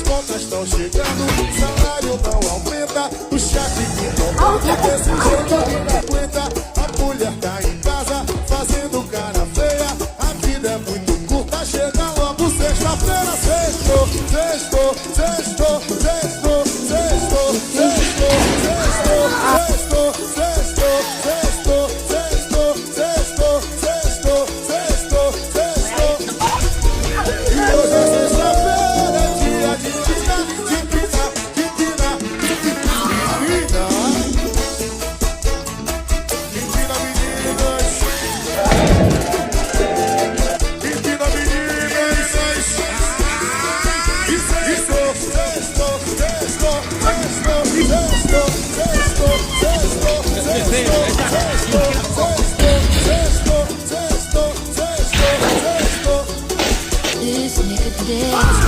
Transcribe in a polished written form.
contas estão chegando, o salário não aumenta, o chefe que não paga, desse jeito não aguenta. A mulher tá em casa, fazendo cara feia, a vida é muito curta, chega logo sexta-feira. Sextou, sextou, sextou, sextou, sextou, sextou, sextou, sextou, sextou, sextou, sextou, sextou, sextou, sextou, sextou. E hoje é sexta-feira, é dia de pinar, de pinar, de pinar, de pinar, de pinar, meninas, de pinar, meninas. This nigga dead.